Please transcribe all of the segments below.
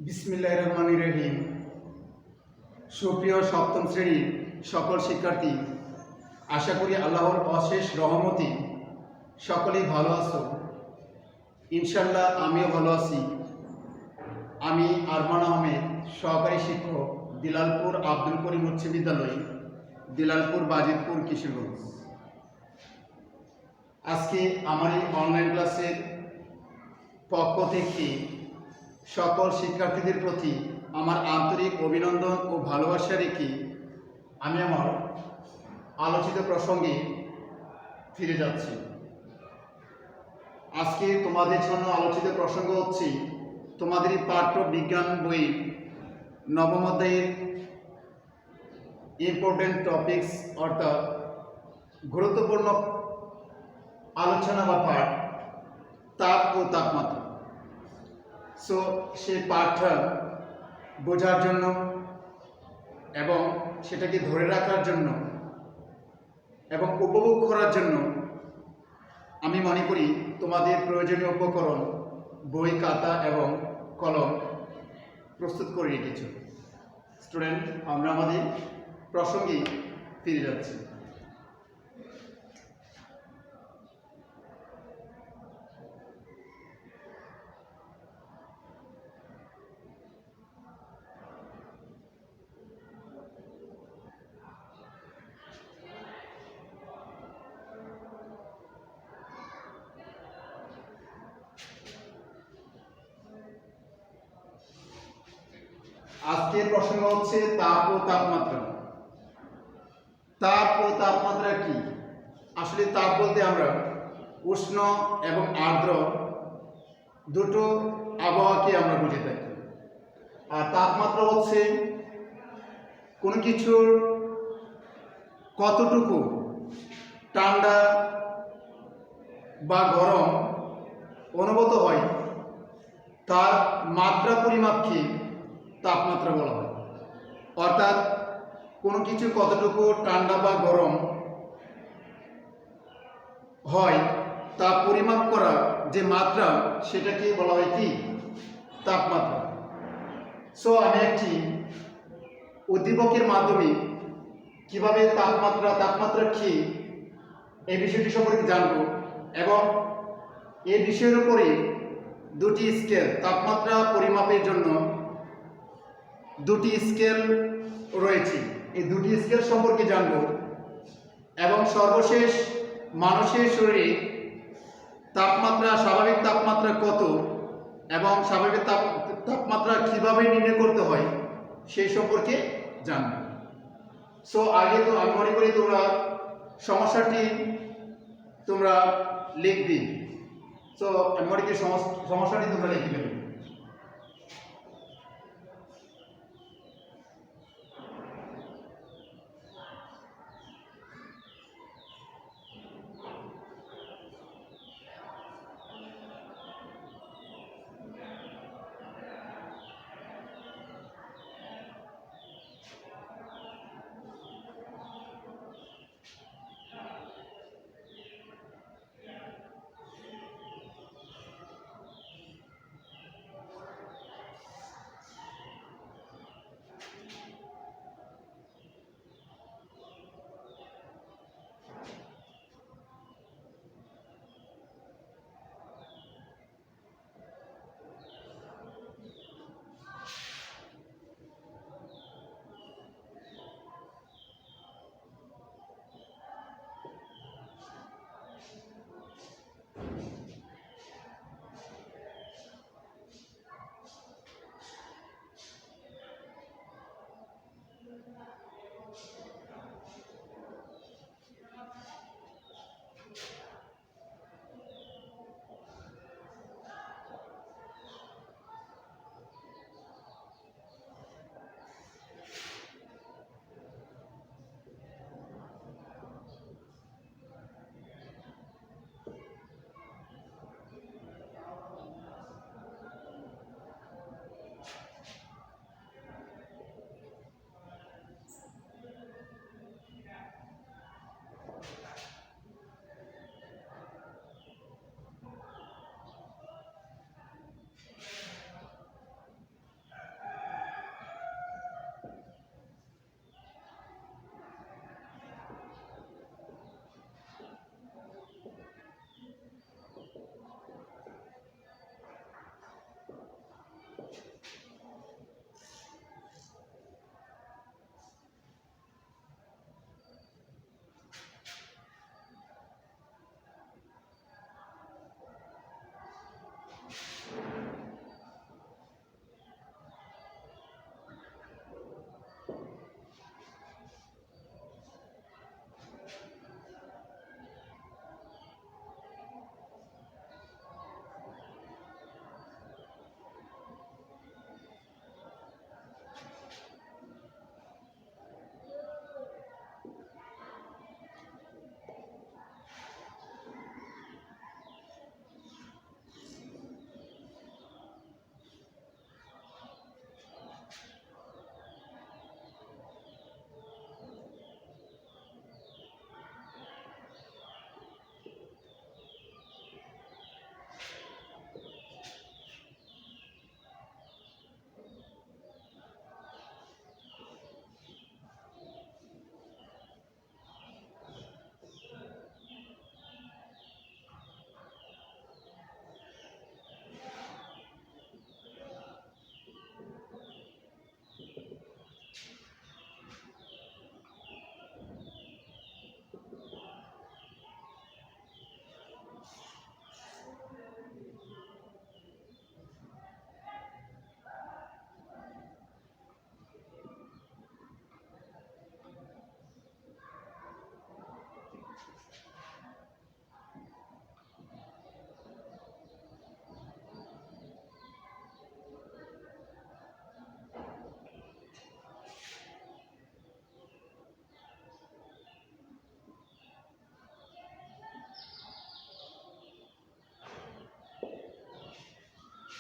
বিসমিল্লাহির রহমানির রহিম। সুপ্রিয় সপ্তম শ্রেণীর সকল শিক্ষার্থী, আশা করি আল্লাহর অশেষ রহমতে সকলেই ভালো আছো। ইনশাল্লাহ আমিও ভালো আছি। আমি আরমান আহমেদ, সহকারী শিক্ষক, দিলালপুর আব্দুল করিম উচ্চ বিদ্যালয়, দিলালপুর বাজিতপুর, কিশোরগঞ্জ। আজকে আমার এই অনলাইন ক্লাসের পক্ষ থেকে সকল শিক্ষার্থীদের প্রতি আমার আন্তরিক অভিনন্দন ও ভালোবাসা রেখে আমি আমার আলোচিত প্রসঙ্গে ফিরে যাচ্ছি। আজকে তোমাদের জন্য আলোচিত প্রসঙ্গ হচ্ছে তোমাদের পাঠ্য বিজ্ঞান বইয়ের নবম অধ্যায়ের ইম্পর্টেন্ট টপিকস, অর্থাৎ গুরুত্বপূর্ণ আলোচনা বা পাঠ, তাপ ও তাপমাত্রা। সো সেই পাঠটা বোঝার জন্য এবং সেটাকে ধরে রাখার জন্য এবং উপভোগ করার জন্য আমি মনে করি তোমাদের প্রয়োজনীয় উপকরণ বই, খাতা এবং কলম প্রস্তুত করে রেখেছ। স্টুডেন্ট, আমরা আমাদের প্রসঙ্গে ফিরে যাচ্ছি। আজকের প্রসঙ্গ হচ্ছে তাপ ও তাপমাত্রা। তাপ ও তাপমাত্রা কি? আসলে তাপ বলতে আমরা উষ্ণ এবং আর্দ্র দুটো আবহাওয়াকে আমরা বুঝে থাকি। আর তাপমাত্রা হচ্ছে কোনো কিছুর কতটুকু ঠান্ডা বা গরম অনুভূত হয় তার মাত্রা পরিমাপকে তাপমাত্রা বলা হয়। অর্থাৎ কোনো কিছু কতটুকু ঠান্ডা বা গরম হয় তা পরিমাপ করা যে মাত্রা, সেটাকে বলা হয় কি? তাপমাত্রা। সো আমি একটি উদ্দীপকের মাধ্যমে কিভাবে তাপমাত্রা কি এই বিষয়টি সম্পর্কে জানব এবং এই বিষয়ের উপরে দুটি স্কেল, তাপমাত্রা পরিমাপের জন্য দুটি স্কেল রয়েছে, এই দুটি স্কেল সম্পর্কে জানব এবং সর্বশেষ মানুষের শরীরে তাপমাত্রা, স্বাভাবিক তাপমাত্রা কত এবং স্বাভাবিক তাপমাত্রা কিভাবে নির্ণয় করতে হয় সেই সম্পর্কে জানব। সো আগে তো আমি মনে করি তোমরা সমস্যাটি লিখবে। সো আমি মনে করি সমস্যাটি তোমরা লিখে নেবে।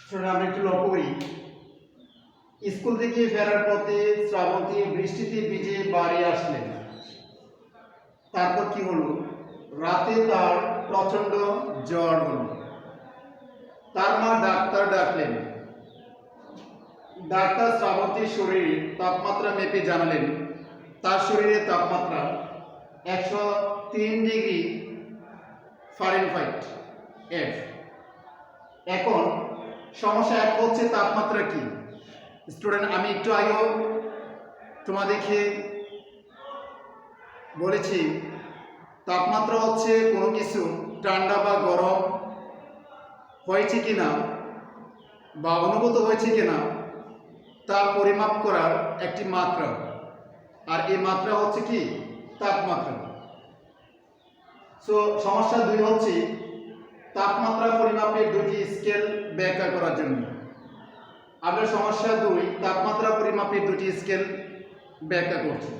শুনে আমরা একটু লক্ষ্য করি, স্কুল থেকে ফেরার পথে শ্রাবন্তী বৃষ্টিতে ভিজে বাড়ি আসলেন। তারপর কি হলো? রাতে তার প্রচন্ড জ্বর হলো। তার মা ডাক্তার ডাকলেন। ডাক্তার শ্রাবন্তীর শরীরে তাপমাত্রা মেপে জানালেন তার শরীরে তাপমাত্রা 103 ডিগ্রি ফারেনহাইট এফ। এখন সমস্যা এক হচ্ছে তাপমাত্রা কি? স্টুডেন্ট, আমি একটু আগেও তোমাদেরকে বলেছি তাপমাত্রা হচ্ছে কোনো কিছু ঠান্ডা বা গরম হয়েছে কিনা বা অনুভূত হয়েছে কিনা তা পরিমাপ করার একটি মাত্রা, আর এই মাত্রা হচ্ছে কি? তাপমাত্রা। সো সমস্যা 2 হচ্ছে তাপমাত্রা পরিমাপের দুটি স্কেল ব্যাখ্যা করার জন্য। আমরা সমস্যা 2 তাপমাত্রা পরিমাপের দুটি স্কেল ব্যাখ্যা করছি।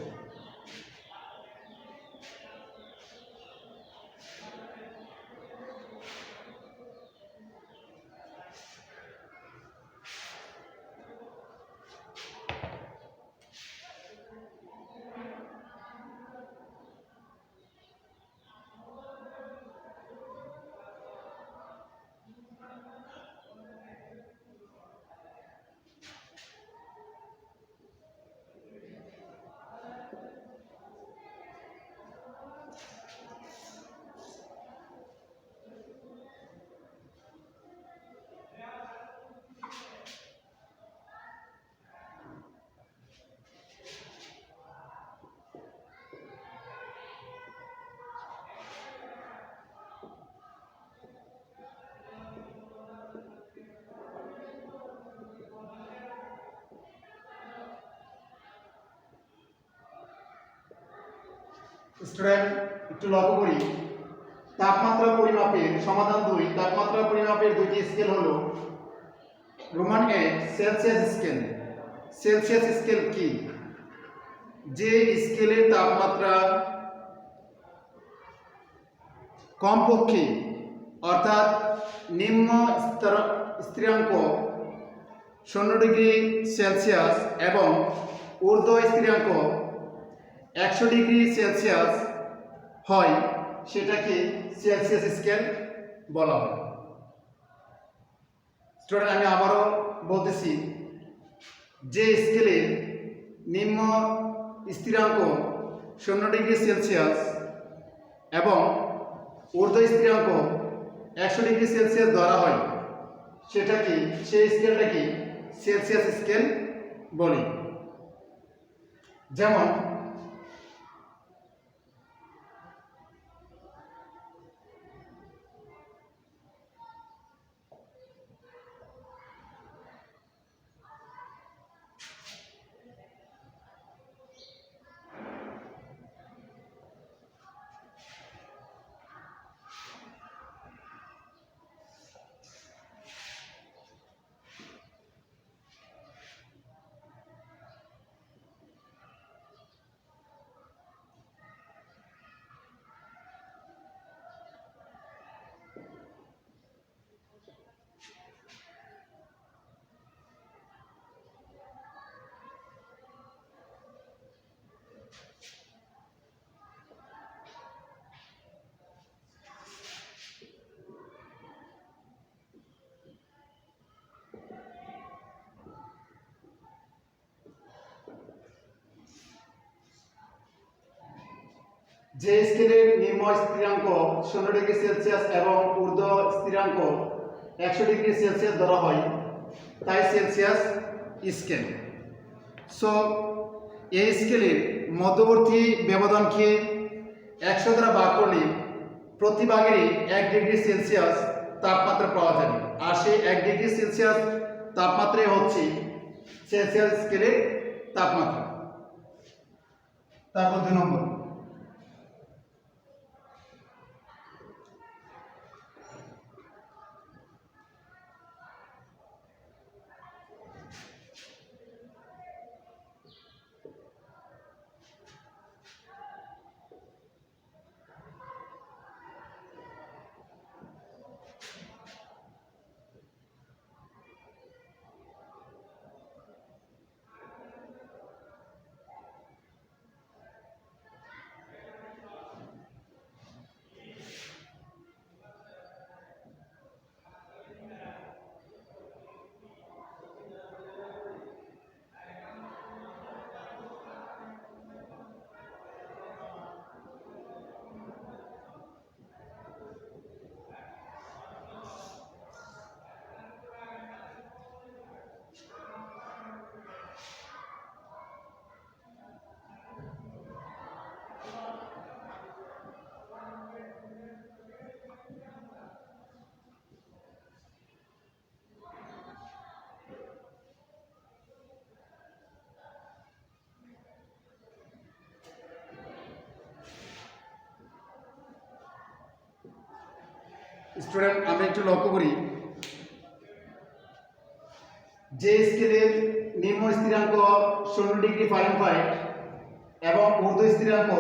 স্টুডেন্ট, একটু লক্ষ্য করি, তাপমাত্রা পরিমাপের সমাধান 2। তাপমাত্রা পরিমাপের দুইটি স্কেল হলো Roman Celsius scale. Celsius scale কি? যে স্কেলের তাপমাত্রা কমপক্ষে অর্থাৎ নিম্ন স্থিরাঙ্ক 0 ডিগ্রি সেলসিয়াস এবং ঊর্ধ্ব স্থিরাঙ্ক 100 ডিগ্রি সেলসিয়াস হয় সেটাকে সেলসিয়াস স্কেল বলা হয়। স্টুডেন্ট, আমি আবারও বলতেছি, যে স্কেলের নিম্ন স্থিরাঙ্ক 0 ডিগ্রি সেলসিয়াস এবং ঊর্ধ্ব স্থিরাঙ্ক 100 ডিগ্রি সেলসিয়াস ধরা হয় সেটাকে, সেই স্কেলটাকে সেলসিয়াস স্কেল বলি। যেমন যে স্কেলের নিম্ন স্থিরাঙ্ক 0 ডিগ্রি সেলসিয়াস এবং ঊর্ধ্ব স্থিরাঙ্ক 100 ডিগ্রি সেলসিয়াস ধরা হয় তাই সেলসিয়াস স্কেল। সো এই স্কেলের মধ্যবর্তী ব্যবধানকে 100 দ্বারা ভাগ করলে প্রতি ভাগেরই 1 ডিগ্রি সেলসিয়াস তাপমাত্রা পাওয়া যাবে, আর সেই 1 ডিগ্রি সেলসিয়াস তাপমাত্রাই হচ্ছে সেলসিয়াস স্কেলের তাপমাত্রা। তারপর 2 নম্বর, স্টুডেন্ট, আমরা একটু লক্ষ্য করি যে স্কেলের নিম্ন স্থিরাঙ্ক 16 ডিগ্রি ফারেনহাইট এবং ঊর্ধ্ব স্থিরাঙ্ক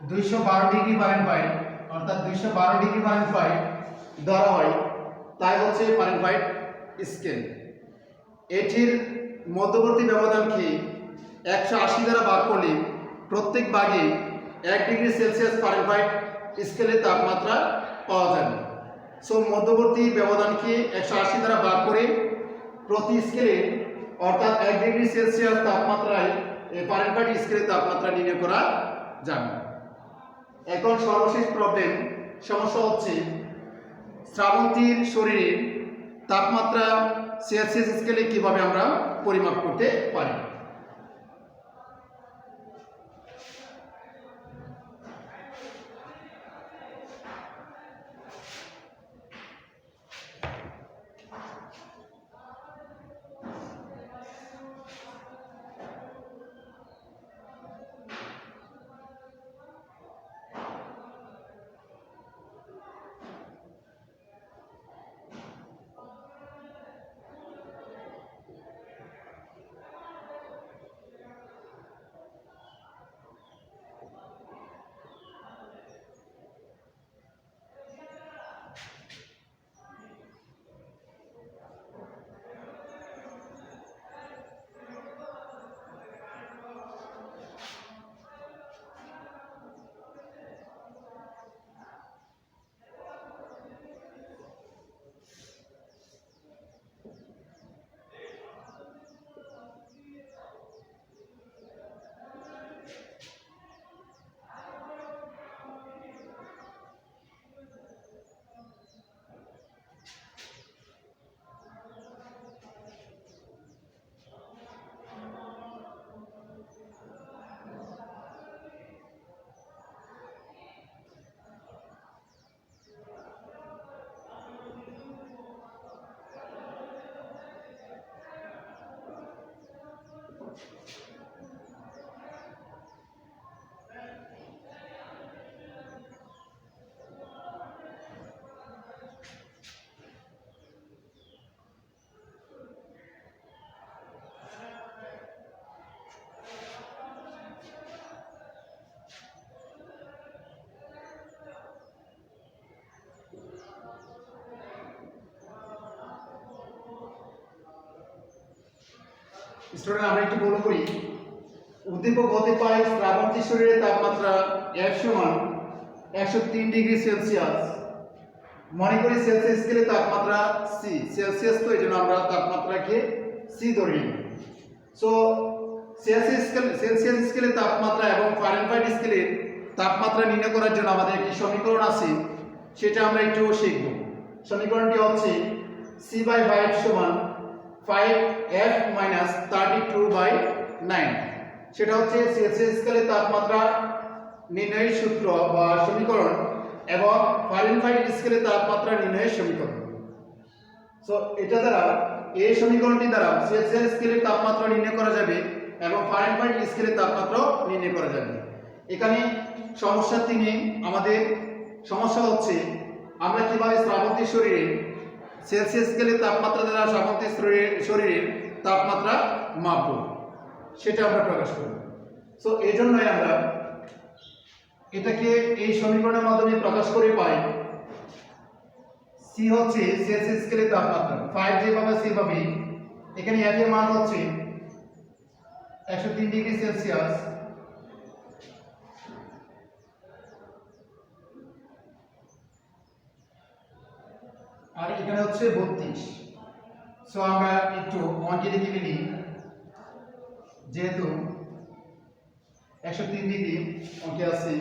212 ডিগ্রি ফারেনহাইট অর্থাৎ 212 ডিগ্রি ফারেনহাইট ধরা হয় তাই হচ্ছে ফারেনহাইট স্কেল। এটির মধ্যবর্তী ব্যবধানকে 180 দ্বারা ভাগ করলে প্রত্যেক ভাগে 1 ডিগ্রি সেলসিয়াস ফারেনহাইট স্কেলের তাপমাত্রা পাওয়া যাবে। সো মধ্যবর্তী ব্যবধানকে 180 দ্বারা ভাগ করে প্রতি স্কেলে অর্থাৎ 1 ডিগ্রি সেলসিয়াস তাপমাত্রায় ফারেনহাইট স্কেলের তাপমাত্রা নির্ণয় করা যাবে। এখন সর্বশেষ প্রবলেম সমস্যা হচ্ছে শ্রাবন্তীর শরীরের তাপমাত্রা সেলসিয়াস স্কেলে কিভাবে আমরা পরিমাপ করতে পারি। স্টুডেন্ট, আমরা একটু বলে করি উদ্দীপক হতে পায় শ্রাবন্তী শরীরের তাপমাত্রা F সমান 103 ডিগ্রি সেলসিয়াস। মনে করি সেলসিয়াস স্কেলে তাপমাত্রা C, সেলসিয়াস তো এই জন্য আমরা তাপমাত্রাকে C ধরে নিই। সো সেলসিয়াস স্কেলে তাপমাত্রা এবং ফারেনহাইট স্কেলের তাপমাত্রা নির্ণয় করার জন্য আমাদের একটি সমীকরণ আছে, সেটা আমরা একটু শিখব। সমীকরণটি হচ্ছে C/5 সমান 5F - 32/9। সেটা হচ্ছে সেলসিয়াস স্কেলে তাপমাত্রা নির্ণয়ের সূত্র বা সমীকরণ এবং ফারেনহাইট স্কেলে তাপমাত্রা নির্ণয়ের সমীকরণ। সো এটা দ্বারা এই সমীকরণটি দ্বারা সেলসিয়াস স্কেলের তাপমাত্রা নির্ণয় করা যাবে এবং ফারেনহাইট স্কেলের তাপমাত্রা নির্ণয় করা যাবে। এখানে সমস্যা 3 আমাদের সমস্যা হচ্ছে আমরা কিভাবে শ্রাবন্তী শরীরে সেলসিয়াস স্কেলের তাপমাত্রা দ্বারা শ্রাবন্তী শরীরের তাপমাত্রা মাপব, সেটা আমরা প্রকাশ করব। সো এই জন্যই আমরা এটাকে এই সমীকরণের মাধ্যমে প্রকাশ করে পাই। C হচ্ছে সেলসিয়াস স্কেলের তাপমাত্রা, 5 যেভাবে সেভাবে এখানে F এর মান হচ্ছে 103 ডিগ্রি সেলসিয়াস আর এখানে হচ্ছে 32। সো আমরা একটু অঙ্কে লিখে নিই, যেহেতু 103 ডিগ্রি অঙ্কে আছে।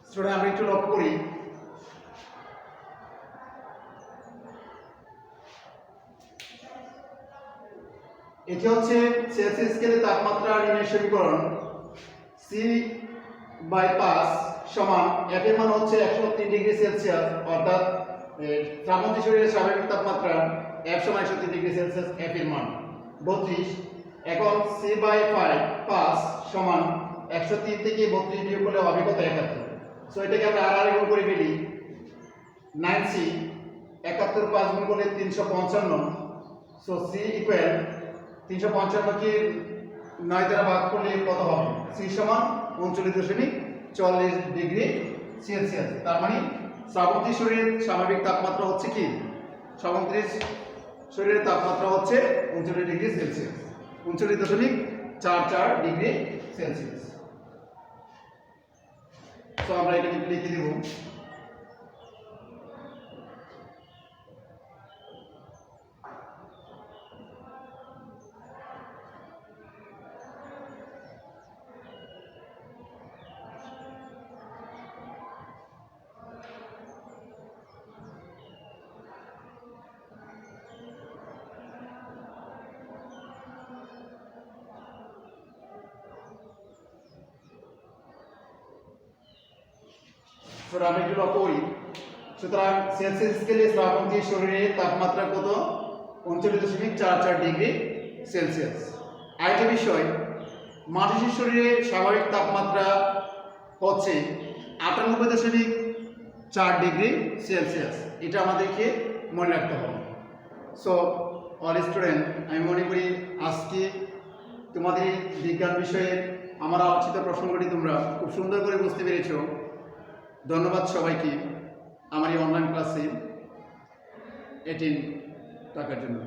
স্টুডেন্ট আমরা একটু লক্ষ্য করি, এটি হচ্ছে সেলসিয়াস স্কেলে তাপমাত্রা নির্ণয়ের সমীকরণ। C/5 সমান F এর মান হচ্ছে 103 ডিগ্রি সেলসিয়াস, অর্থাৎ শ্রাবন্তী শরীরের স্বাভাবিক তাপমাত্রা F সমান 103 ডিগ্রি সেলসিয়াস, F এর মান 32। এখন C/5 সমান 103 থেকে 32 বিয়োগ করলে হবে কত? 71। সো এটাকে আমরা আর গুণ করে ফেলি, 9C 71 5 গুণ করলে 355। সো C ইকুয়াল 355 কে 9 দ্বারা ভাগ করলে কত হবে? C সমান 39.40 ডিগ্রি সেলসিয়াস। তার মানে শ্রাবন্তী শরীরের স্বাভাবিক তাপমাত্রা হচ্ছে কি? শ্রাবন্তী শরীরের তাপমাত্রা হচ্ছে 39 ডিগ্রি সেলসিয়াস, 39.44 ডিগ্রি সেলসিয়াস। তো আমরা এটাকে লিখে দেব। আমরা একটু লক্ষ্য করি, সুতরাং সেলসিয়াস স্কেলে শ্রাবন্তী শরীরের তাপমাত্রা কত? 39.44 ডিগ্রি সেলসিয়াস। আরেকটা বিষয়, মাটির শরীরের স্বাভাবিক তাপমাত্রা হচ্ছে 98.4 ডিগ্রি সেলসিয়াস। এটা আমাদেরকে মনে রাখতে হবে। সো অল স্টুডেন্ট, আমি মনে করি আজকে তোমাদের বিজ্ঞান বিষয়ে আমার আলোচিত প্রসঙ্গটি তোমরা খুব সুন্দর করে বুঝতে পেরেছো। ধন্যবাদ সবাইকে আমার এই অনলাইন ক্লাসে অ্যাটেন্ড থাকার জন্য।